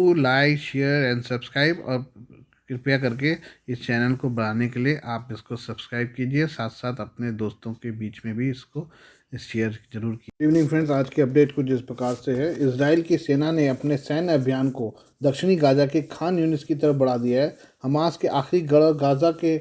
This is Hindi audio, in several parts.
Do like share and subscribe, और कृपया करके इस चैनल को बढ़ाने के लिए आप इसको सब्सक्राइब कीजिए, साथ साथ अपने दोस्तों के बीच में भी इसको शेयर जरूर कीजिए। गुड इवनिंग फ्रेंड्स, आज की अपडेट कुछ इस प्रकार से है। इजराइल की सेना ने अपने सैन्य अभियान को दक्षिणी गाजा के खान यूनिस की तरफ बढ़ा दिया है। हमास के आखिरी गढ़ गाजा के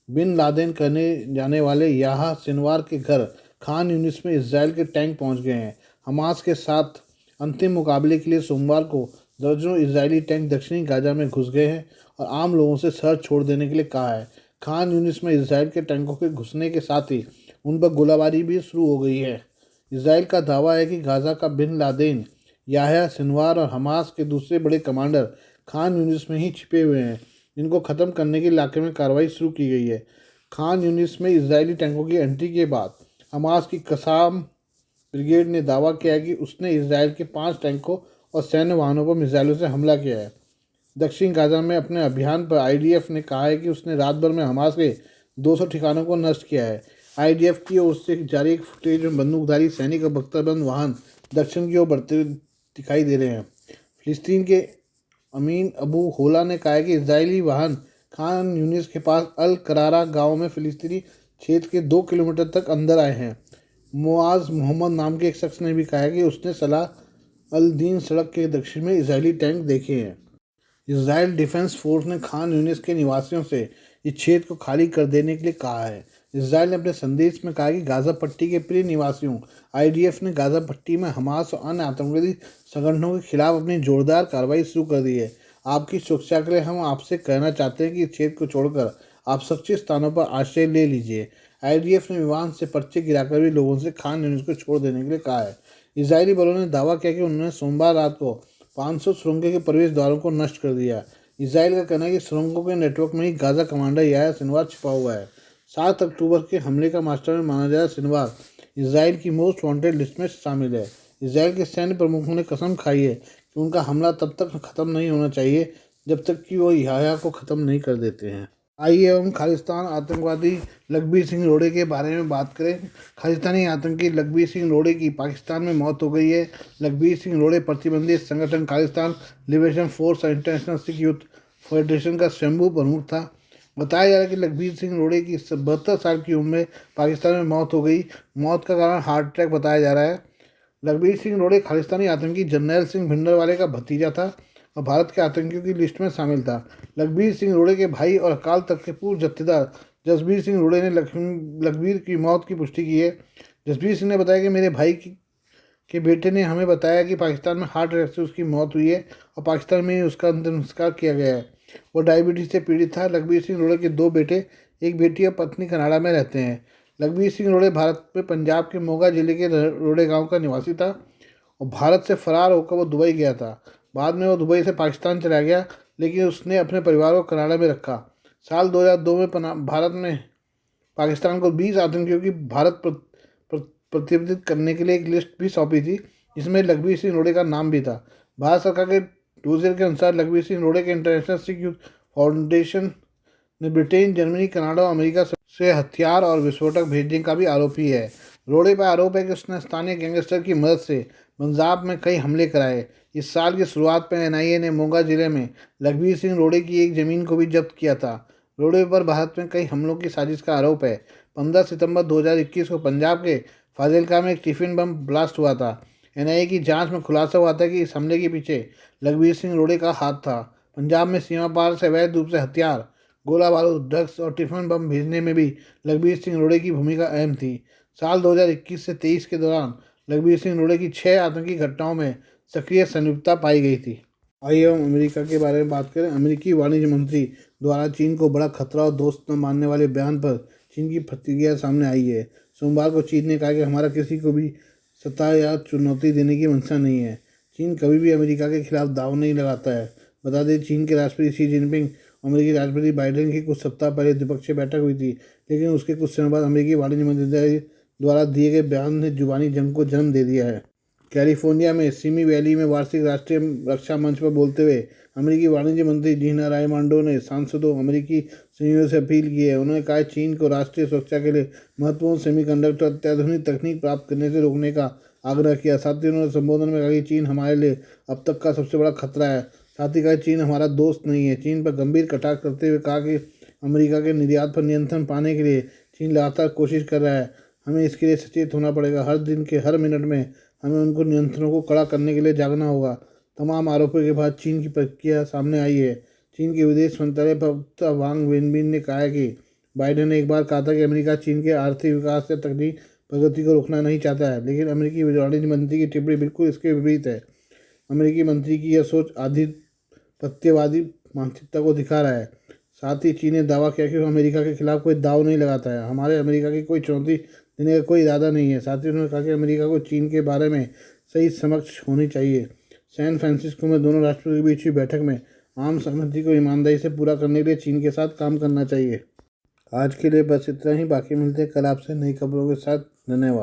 बिन लादेन करने जाने वाले याह्या सिनवार के घर खान यूनिस में इजराइल के टैंक पहुंच गए हैं। हमास के साथ अंतिम मुकाबले के लिए सोमवार को दर्जनों इजरायली टैंक दक्षिणी गाजा में घुस गए हैं और आम लोगों से शहर छोड़ देने के लिए कहा है। खान यूनिस में इजराइल के टैंकों के घुसने के साथ ही उन पर गोलाबारी भी शुरू हो गई है। इजराइल का दावा है कि गाजा का बिन लादेन, याह्या सिनवार और हमास के दूसरे बड़े कमांडर खान यूनिस में ही छिपे हुए हैं, जिनको ख़त्म करने के इलाके में कार्रवाई शुरू की गई है। खान यूनिस में इजरायली टैंकों की एंट्री के बाद हमास की कसाम ब्रिगेड ने दावा किया है कि उसने इजराइल के 5 टैंकों और सैन्य वाहनों पर मिसाइलों से हमला किया है। दक्षिण गाजा में अपने अभियान पर आईडीएफ ने कहा है कि उसने रात भर में हमास के 200 ठिकानों को नष्ट किया है। आईडीएफ की ओर से जारी एक फुटेज में बंदूकधारी सैनिक और बख्तरबंद वाहन दक्षिण की ओर बढ़ते हुए दिखाई दे रहे हैं। फिलिस्तीन के अमीन अबू होला ने कहा है कि इजरायली वाहन खान यूनिस के पास अल करारा गांव में फिलिस्तीनी क्षेत्र के 2 किलोमीटर तक अंदर आए हैं। मुआज मोहम्मद नाम के एक शख्स ने भी कहा है कि उसने सलाह अल दीन सड़क के दक्षिण में इजरायली टैंक देखे हैं। इजराइल डिफेंस फोर्स ने खान यूनिस के निवासियों से इस क्षेत्र को खाली कर देने के लिए कहा है। इजराइल ने अपने संदेश में कहा कि गाजा पट्टी के प्रिय निवासियों, आईडीएफ ने गाजा पट्टी में हमास और अन्य आतंकवादी संगठनों के खिलाफ अपनी जोरदार कार्रवाई शुरू कर दी है। आपकी सुरक्षा के लिए हम आपसे कहना चाहते हैं कि इस क्षेत्र को छोड़कर आप सुरक्षित स्थानों पर आश्रय ले लीजिए। आईडीएफ ने विमान से पर्चे गिराकर भी लोगों से खान यूनिस को छोड़ देने के लिए कहा है। इजरायली बलों ने दावा किया कि उन्होंने सोमवार रात को 500 सुरंगों के प्रवेश द्वारों को नष्ट कर दिया। इजराइल का कहना है कि सुरंगों के नेटवर्क में ही गाजा कमांडर याह्या सिनवार छिपा हुआ है। 7 अक्टूबर के हमले का मास्टरमाइंड माना जा रहा सिनवार इजराइल की मोस्ट वांटेड लिस्ट में शामिल है। इजराइल के सैन्य प्रमुखों ने कसम खाई है कि उनका हमला तब तक खत्म नहीं होना चाहिए जब तक कि वो याह्या को ख़त्म नहीं कर देते हैं। आइए हम खालिस्तान आतंकवादी लखबीर सिंह रोड़े के बारे में बात करें। खालिस्तानी आतंकी लखबीर सिंह रोड़े की पाकिस्तान में मौत हो गई है। लखबीर सिंह रोड़े प्रतिबंधित संगठन खालिस्तान लिबरेशन फोर्स और इंटरनेशनल सिख यूथ फेडरेशन का स्वयंभू प्रमुख था। बताया जा रहा है कि लखबीर सिंह रोड़े की 72 साल की उम्र में पाकिस्तान में मौत हो गई। मौत का कारण हार्ट अटैक बताया जा रहा है। लखबीर सिंह रोड़े खालिस्तानी आतंकी जर्नैल सिंह भिंडरवाले का भतीजा था और भारत के आतंकियों की लिस्ट में शामिल था। लखबीर सिंह रोड़े के भाई और अकाल तख्त के पूर्व जत्थेदार जसबीर सिंह रोड़े ने लखबीर की मौत की पुष्टि की है। जसबीर सिंह ने बताया कि मेरे भाई के बेटे ने हमें बताया कि पाकिस्तान में हार्ट अटैक से उसकी मौत हुई है और पाकिस्तान में ही उसका अंतिम संस्कार किया गया है। वो डायबिटीज से पीड़ित था। लखबीर सिंह रोड़े के 2 बेटे, एक बेटी और पत्नी कनाडा में रहते हैं। लखबीर सिंह रोड़े भारत में पंजाब के मोगा जिले के रोड़े गांव का निवासी था और भारत से फरार होकर वो दुबई गया था। बाद में वो दुबई से पाकिस्तान चला गया, लेकिन उसने अपने परिवार को कनाडा में रखा। साल 2002 में भारत में पाकिस्तान को 20 आतंकियों की भारत प्रतिबंधित करने के लिए एक लिस्ट भी सौंपी थी, जिसमें लखबीर सिंह रोड़े का नाम भी था। भारत सरकार के डोजियर के अनुसार लखबीर सिंह रोड़े के इंटरनेशनल सिख यूथ फाउंडेशन ने ब्रिटेन, जर्मनी, कनाडा और अमेरिका से हथियार और विस्फोटक भेजने का भी आरोपी है। रोड़े पर आरोप है कि उसने स्थानीय गैंगस्टर की मदद से पंजाब में कई हमले कराए। इस साल की शुरुआत में एनआईए ने मोगा जिले में लखबीर सिंह रोड़े की एक ज़मीन को भी जब्त किया था। रोड़े पर भारत में कई हमलों की साजिश का आरोप है। 15 सितंबर 2021 को पंजाब के फाजिलका में एक टिफिन बम ब्लास्ट हुआ था। एनआईए की जांच में खुलासा हुआ था कि इस हमले के पीछे लखबीर सिंह रोड़े का हाथ था। पंजाब में सीमा पार से अवैध रूप से हथियार, गोला बारूद, ड्रग्स और टिफिन बम भेजने में भी लखबीर सिंह रोड़े की भूमिका अहम थी। साल 2021 से 23 के दौरान लखबीर सिंह रोड़े की 6 आतंकी घटनाओं में सक्रिय संलिप्तता पाई गई थी। आइए हम अमेरिका के बारे में बात करें। अमेरिकी वाणिज्य मंत्री द्वारा चीन को बड़ा खतरा और दोस्त न मानने वाले बयान पर चीन की प्रतिक्रिया सामने आई है। सोमवार को चीन ने कहा कि हमारा किसी को भी सत्ता या चुनौती देने की मंशा नहीं है। चीन कभी भी अमेरिका के खिलाफ दाव नहीं लगाता है। बता दें, चीन के राष्ट्रपति शी जिनपिंग अमेरिकी राष्ट्रपति बाइडेन की कुछ सप्ताह पहले द्विपक्षीय बैठक हुई थी, लेकिन उसके कुछ समय बाद अमेरिकी वाणिज्य मंत्री द्वारा दिए गए बयान ने जुबानी जंग को जन्म दे दिया है। कैलिफोर्निया में सिमी वैली में वार्षिक राष्ट्रीय रक्षा मंच पर बोलते हुए अमेरिकी वाणिज्य मंत्री जीना रायमांडो ने सांसदों, अमेरिकी संयोजकों से अपील की है। उन्होंने कहा चीन को राष्ट्रीय सुरक्षा के लिए महत्वपूर्ण सेमीकंडक्टर अत्याधुनिक तकनीक प्राप्त करने से रोकने का आग्रह किया। साथ ही उन्होंने संबोधन में कहा कि चीन हमारे लिए अब तक का सबसे बड़ा खतरा है साथ ही कहा चीन हमारा दोस्त नहीं है। चीन पर गंभीर कटाक्ष करते हुए कहा कि अमेरिका के निर्यात पर नियंत्रण पाने के लिए चीन लगातार कोशिश कर रहा है। हमें इसके लिए सचेत होना पड़ेगा। हर दिन के हर मिनट में हमें उनको नियंत्रणों को कड़ा करने के लिए जागना होगा। तमाम आरोपों के बाद चीन की प्रतिक्रिया सामने आई है। चीन के विदेश मंत्रालय प्रवक्ता वांग वेनबिन ने कहा है कि बाइडेन ने एक बार कहा था कि अमेरिका चीन के आर्थिक विकास या तकनीकी प्रगति को रोकना नहीं चाहता है, लेकिन अमेरिकी वाणिज्य मंत्री की टिप्पणी बिल्कुल इसके विपरीत है। अमेरिकी मंत्री की यह सोच आधिपत्यवादी मानसिकता को दिखा रहा है। साथ ही चीन ने दावा किया कि वो अमेरिका के खिलाफ कोई दाव नहीं लगाता है। हमारे अमेरिका की कोई चुनौती देने का कोई इरादा नहीं है। साथ ही उन्होंने कहा कि अमेरिका को चीन के बारे में सही समझ होनी चाहिए। सैन फ्रांसिस्को में दोनों राष्ट्रों के बीच हुई बैठक में आम सहमति को ईमानदारी से पूरा करने के लिए चीन के साथ काम करना चाहिए। आज के लिए बस इतना ही। बाकी मिलते हैं कल आपसे नई खबरों के साथ। धन्यवाद।